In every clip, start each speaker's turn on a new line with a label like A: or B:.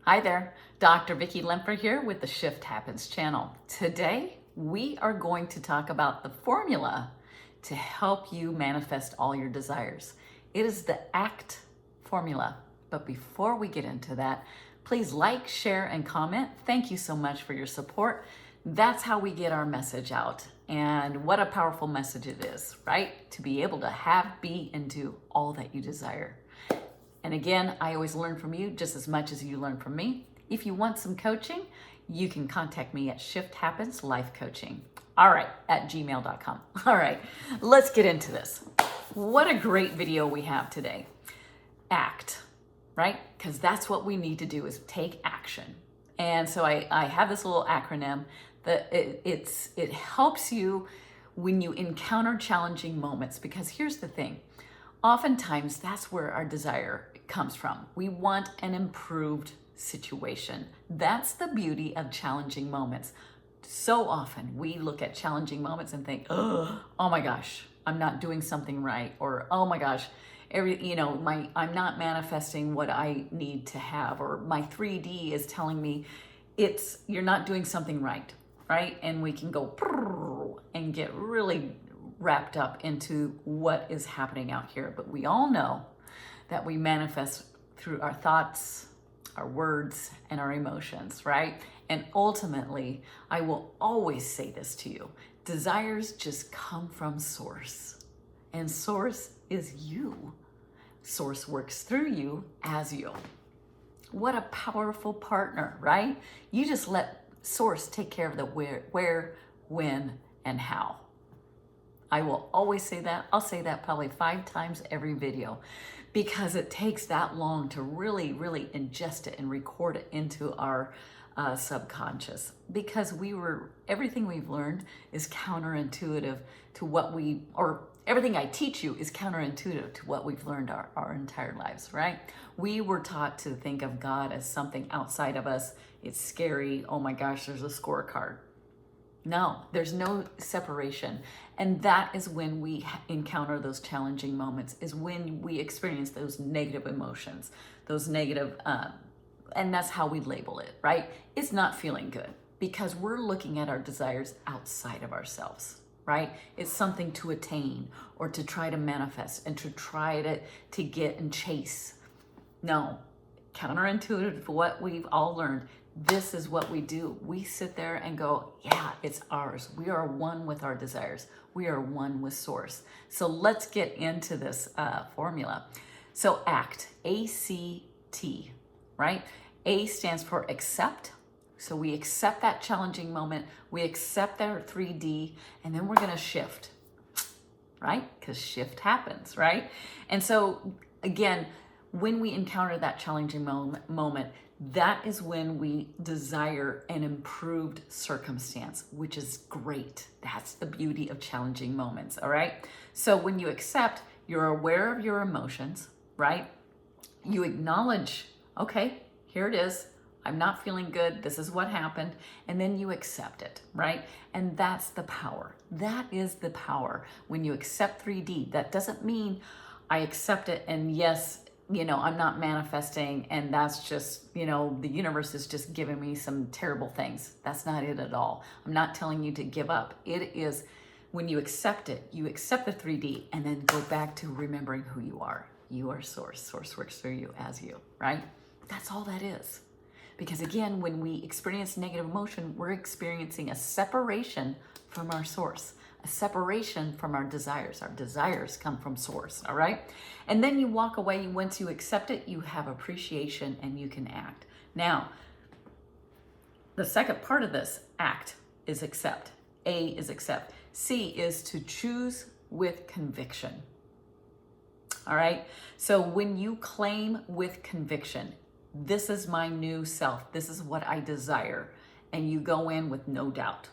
A: Hi there, Dr. Vicki Lemper here with the Shift Happens channel. Today, we are going to talk about the formula to help you manifest all your desires. It is the ACT formula. But before we get into that, please like, share, and comment. Thank you so much for your support. That's how we get our message out. And what a powerful message it is, right? To be able to have, be, and do all that you desire. And again, I always learn from you just as much as you learn from me. If you want some coaching, you can contact me at shifthappenslifecoaching. All right, at gmail.com. All right, let's get into this. What a great video we have today. ACT, right? Because that's what we need to do is take action. And so I have this little acronym that it helps you when you encounter challenging moments, because here's the thing. Oftentimes, that's where our desire comes from. We want an improved situation. That's the beauty of challenging moments. So often, we look at challenging moments and think, oh my gosh, I'm not doing something right. Or, oh my gosh, I'm not manifesting what I need to have. Or my 3D is telling me you're not doing something right? And we can go and get really wrapped up into what is happening out here. But we all know that we manifest through our thoughts, our words, and our emotions, right? And ultimately, I will always say this to you. Desires just come from Source. And Source is you. Source works through you as you. What a powerful partner, right? You just let Source take care of the where, when, and how. I will always say that. I'll say that probably 5 times every video because it takes that long to really, really ingest it and record it into our subconscious, because everything we've learned is counterintuitive to everything I teach you is counterintuitive to what we've learned our entire lives, right? We were taught to think of God as something outside of us. It's scary. Oh my gosh, there's a scorecard. No, there's no separation. And that is when we encounter those challenging moments, is when we experience those negative emotions, those negative, and that's how we label it, right? It's not feeling good because we're looking at our desires outside of ourselves, right? It's something to attain or to try to manifest and to try to get and chase. No, counterintuitive to what we've all learned. This is what we do. We sit there and go, yeah, it's ours. We are one with our desires. We are one with Source. So let's get into this formula. So ACT, A-C-T, right? A stands for accept. So we accept that challenging moment. We accept our 3D, and then we're going to shift, right? Because shift happens, right? And so again, when we encounter that challenging moment, that is when we desire an improved circumstance, which is great. That's the beauty of challenging moments, all right? So when you accept, you're aware of your emotions, right? You acknowledge, okay, here it is. I'm not feeling good. This is what happened. And then you accept it, right? And that's the power. That is the power. When you accept 3D, that doesn't mean I accept it and yes, I'm not manifesting and that's just, the universe is just giving me some terrible things. That's not it at all. I'm not telling you to give up. It is when you accept it, you accept the 3D and then go back to remembering who you are. You are Source. Source works through you as you, right? That's all that is. Because again, when we experience negative emotion, we're experiencing a separation from our Source. A separation from our desires. Our desires come from Source, all right? And then you walk away. Once you accept it, you have appreciation and you can act. Now, the second part of this ACT is accept. A is accept. C is to choose with conviction. All right? So when you claim with conviction, this is my new self. This is what I desire. And you go in with no doubt.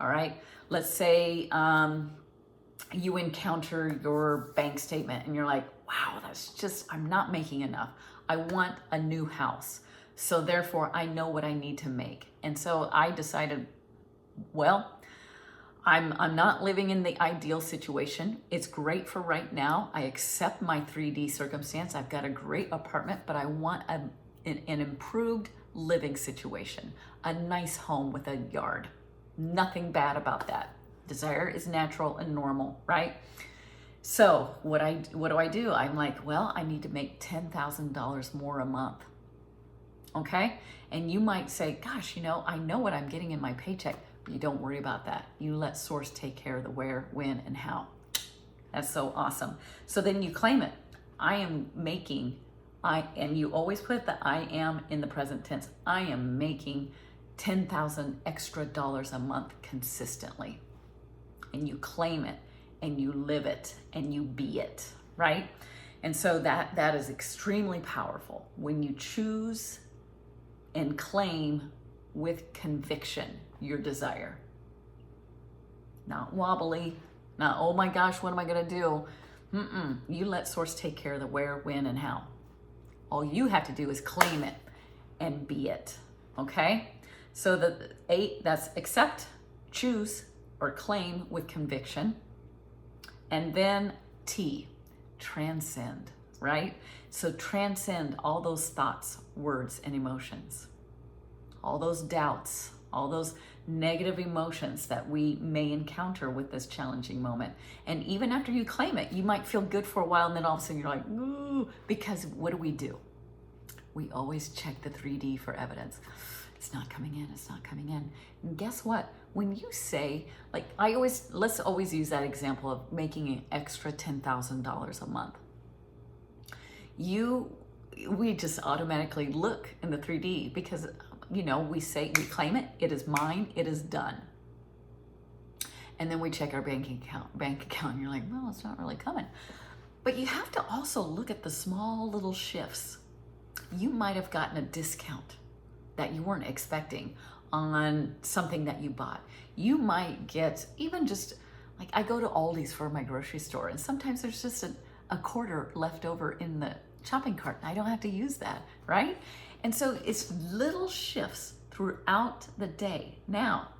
A: All right? Let's say you encounter your bank statement and you're like, wow, I'm not making enough. I want a new house. So therefore, I know what I need to make. And so I decided, well, I'm not living in the ideal situation. It's great for right now. I accept my 3D circumstance. I've got a great apartment, but I want an improved living situation, a nice home with a yard. Nothing bad about that. Desire is natural and normal, right? So what do I do? I'm like, well, I need to make $10,000 more a month. Okay? And you might say, gosh, I know what I'm getting in my paycheck, but you don't worry about that. You let source take care of the where, when, and how. That's so awesome. So then you claim it. I am making, and you always put the I am in the present tense. I am making $10,000 extra a month consistently. And you claim it, and you live it, and you be it, right? And so that is extremely powerful when you choose and claim with conviction your desire. Not wobbly, not, oh my gosh, what am I gonna do? You let source take care of the where, when, and how. All you have to do is claim it and be it, okay? So the 8, that's accept, choose, or claim with conviction. And then T, transcend, right? So transcend all those thoughts, words, and emotions, all those doubts, all those negative emotions that we may encounter with this challenging moment. And even after you claim it, you might feel good for a while, and then all of a sudden you're like, ooh, because what do? We always check the 3D for evidence. It's not coming in, it's not coming in. And guess what? When you say, like let's always use that example of making an extra $10,000 a month. We just automatically look in the 3D because, we claim it, it is mine, it is done. And then we check our bank account, and you're like, well, it's not really coming. But you have to also look at the small little shifts. You might have gotten a discount that you weren't expecting on something that you bought. You might get even just, like I go to Aldi's for my grocery store, and sometimes there's just a quarter left over in the shopping cart. I don't have to use that, right? And so it's little shifts throughout the day. Now,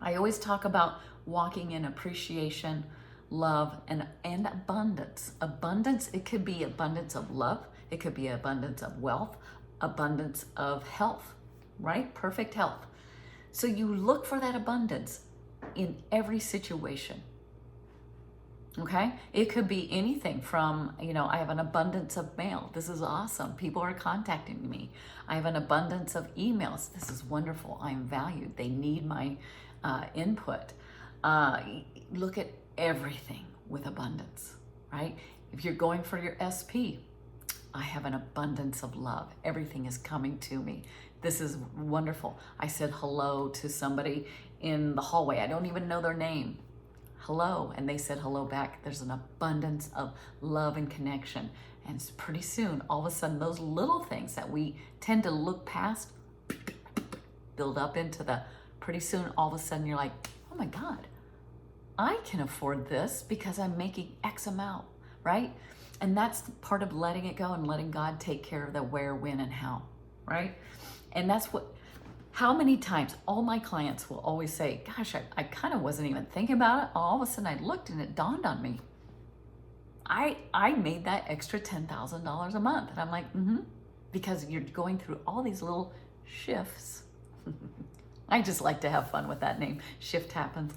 A: I always talk about walking in appreciation, love, and abundance. Abundance, it could be abundance of love. It could be abundance of wealth, abundance of health, right? Perfect health. So you look for that abundance in every situation. Okay? It could be anything from, I have an abundance of mail. This is awesome. People are contacting me. I have an abundance of emails. This is wonderful. I am valued. They need my input. Look at everything with abundance, right? If you're going for your SP, I have an abundance of love. Everything is coming to me. This is wonderful. I said hello to somebody in the hallway. I don't even know their name. Hello. And they said hello back. There's an abundance of love and connection. And it's pretty soon, all of a sudden, those little things that we tend to look past build up into pretty soon, all of a sudden, you're like, oh my God, I can afford this because I'm making X amount, right? And that's part of letting it go and letting God take care of the where, when, and how, right? And that's how many times all my clients will always say, gosh, I kind of wasn't even thinking about it. All of a sudden I looked and it dawned on me. I made that extra $10,000 a month. And I'm like, because you're going through all these little shifts. I just like to have fun with that name, Shift Happens.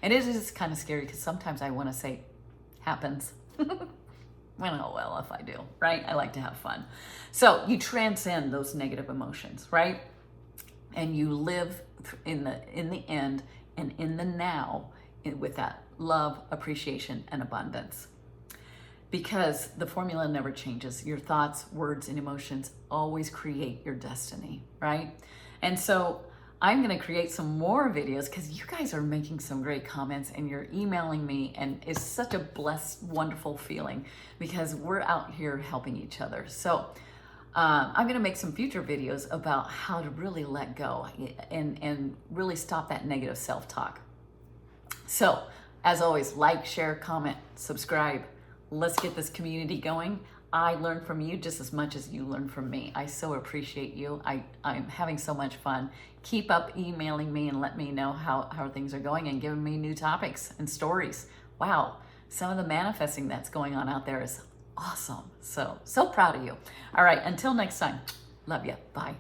A: And it is kind of scary because sometimes I want to say happens. Well, if I do, right? I like to have fun. So you transcend those negative emotions, right? And you live in the end and in the now with that love, appreciation, and abundance. Because the formula never changes. Your thoughts, words, and emotions always create your destiny, right? And so I'm going to create some more videos because you guys are making some great comments and you're emailing me, and it's such a blessed, wonderful feeling because we're out here helping each other. So I'm going to make some future videos about how to really let go and really stop that negative self-talk. So as always, like, share, comment, subscribe. Let's get this community going. I learn from you just as much as you learn from me. I so appreciate you. I'm having so much fun. Keep up emailing me and let me know how things are going and giving me new topics and stories. Wow, some of the manifesting that's going on out there is Awesome. So proud of you. All right, until next time, love you. Bye.